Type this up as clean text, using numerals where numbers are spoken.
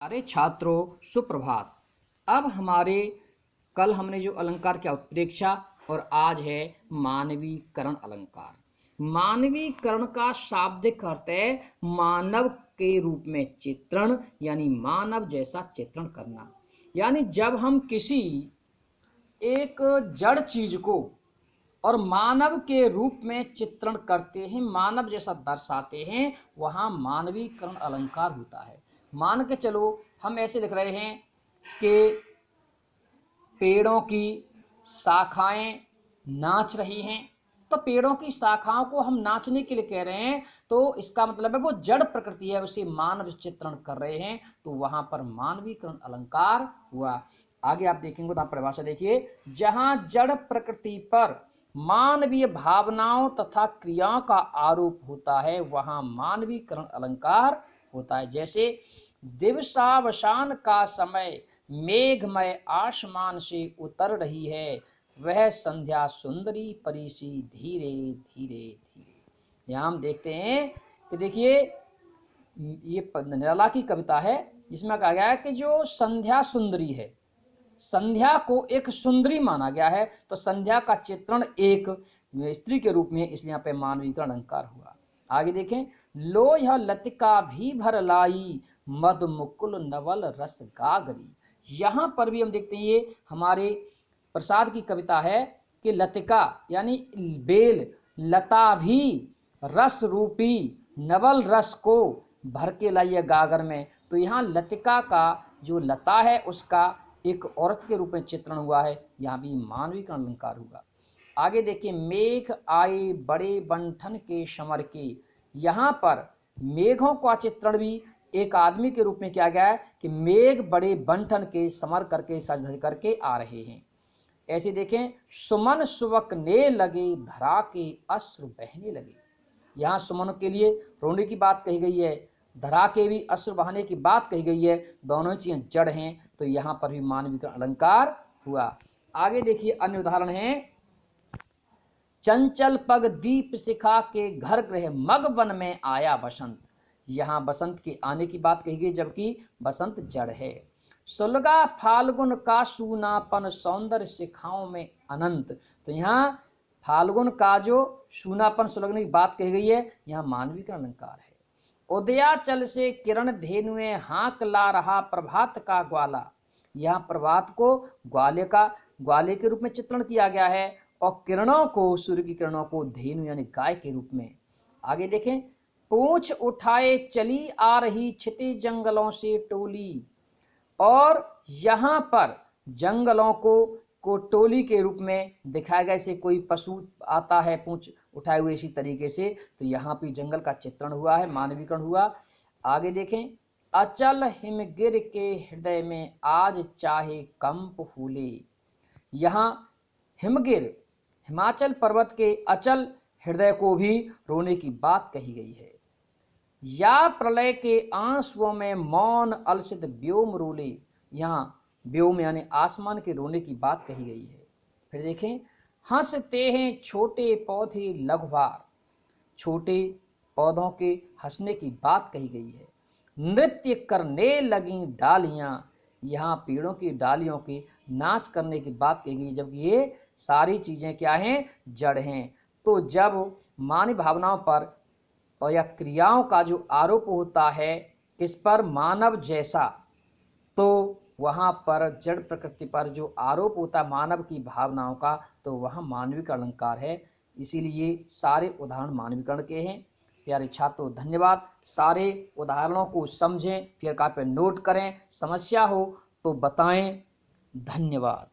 प्यारे छात्रों, सुप्रभात। अब हमारे कल हमने जो अलंकार क्या उत्प्रेक्षा और आज है मानवीकरण अलंकार। मानवीकरण का शाब्दिक अर्थ है मानव के रूप में चित्रण, यानी मानव जैसा चित्रण करना। यानी जब हम किसी एक जड़ चीज को और मानव के रूप में चित्रण करते हैं, मानव जैसा दर्शाते हैं, वहाँ मानवीकरण अलंकार होता है। मान के चलो हम ऐसे लिख रहे हैं कि पेड़ों की शाखाएं नाच रही हैं, तो पेड़ों की शाखाओं को हम नाचने के लिए कह रहे हैं, तो इसका मतलब है वो जड़ प्रकृति है, उसे मानव चित्रण कर रहे हैं, तो वहां पर मानवीकरण अलंकार हुआ। आगे आप देखेंगे तो आप परिभाषा देखिए, जहां जड़ प्रकृति पर मानवीय भावनाओं तथा क्रियाओं का आरोप होता है, वहां मानवीकरण अलंकार होता है। जैसे दिवसावसान का समय मेघमय आसमान से उतर रही है, वह संध्या सुंदरी परिसी धीरे धीरे धीरे। यहाँ हम देखते हैं कि देखिए ये निराला की कविता है, जिसमें कहा गया है कि जो संध्या सुंदरी है, संध्या को एक सुंदरी माना गया है, तो संध्या का चित्रण एक स्त्री के रूप में, इसलिए यहाँ पे मानवीकरण अलंकार हुआ। आगे देखें, लो यह लतिका भी भर लाई मद मुकुल नवल रस गागरी। यहाँ पर भी हम देखते हैं ये हमारे प्रसाद की कविता है कि लतिका यानी बेल, लता भी रस रूपी नवल रस को भर के लाई है गागर में। तो यहाँ लतिका का जो लता है उसका एक औरत के रूप में चित्रण हुआ है, यहाँ भी मानवीकरण अलंकार हुआ। आगे देखिए, मेघ आए बड़े बंठन के समर के। यहाँ पर मेघों का चित्रण भी एक आदमी के रूप में किया गया है कि मेघ बड़े बंठन के समर करके सज धज करके आ रहे हैं। ऐसे देखें, सुमन सुवकने लगे धरा के अश्रु बहने लगे। यहाँ सुमन के लिए रोने की बात कही गई है, धरा के भी अश्रु बहाने की बात कही गई है, दोनों चीजें जड़ हैं, तो यहाँ पर भी मानवीकरण अलंकार हुआ। आगे देखिए, अन्य उदाहरण है, चंचल पग दीप शिखा के घर गृह मग वन में आया बसंत। यहाँ बसंत के आने की बात कही गई, जबकि बसंत जड़ है। सुलगा फाल्गुन का सूनापन सौंदर्य शिखाओं में अनंत। तो यहाँ फाल्गुन का जो सूनापन सुलगने की बात कही गई है, यहाँ मानवीकरण अलंकार है। उदयाचल से किरण धेनुए हाँक ला रहा प्रभात का ग्वाला। यहाँ प्रभात को ग्वाले के रूप में चित्रण किया गया है, और किरणों को, सूर्य की किरणों को धेनु यानी गाय के रूप में। आगे देखें, पूंछ उठाए चली आ रही छिते जंगलों से टोली। और यहाँ पर जंगलों को टोली के रूप में दिखाया गया, जैसे कोई पशु आता है पूंछ उठाए हुए, इसी तरीके से, तो यहाँ भी जंगल का चित्रण हुआ है, मानवीकरण हुआ। आगे देखें, अचल हिमगिर के हृदय में आज चाहे कंप फूले। यहाँ हिमगिर हिमाचल पर्वत के अचल हृदय को भी रोने की बात कही गई है। या प्रलय के आंसुओं में मौन अलसित व्योम रोले। यहाँ व्योम यानी आसमान के रोने की बात कही गई है। फिर देखें, हंसते हैं छोटे पौधे लघुवार। छोटे पौधों के हंसने की बात कही गई है। नृत्य करने लगी डालियां। यहाँ पेड़ों की डालियों के नाच करने की बात कही गई, जबकि ये सारी चीजें क्या हैं, जड़ हैं। तो जब मानव भावनाओं पर और या क्रियाओं का जो आरोप होता है किस पर, मानव जैसा, तो वहाँ पर जड़ प्रकृति पर जो आरोप होता है मानव की भावनाओं का, तो वह मानवीकरण अलंकार है। इसीलिए सारे उदाहरण मानवीकरण के हैं। प्यारे छात्रों, धन्यवाद। सारे उदाहरणों को समझें, क्लियर कॉपी पर नोट करें, समस्या हो तो बताएं। धन्यवाद।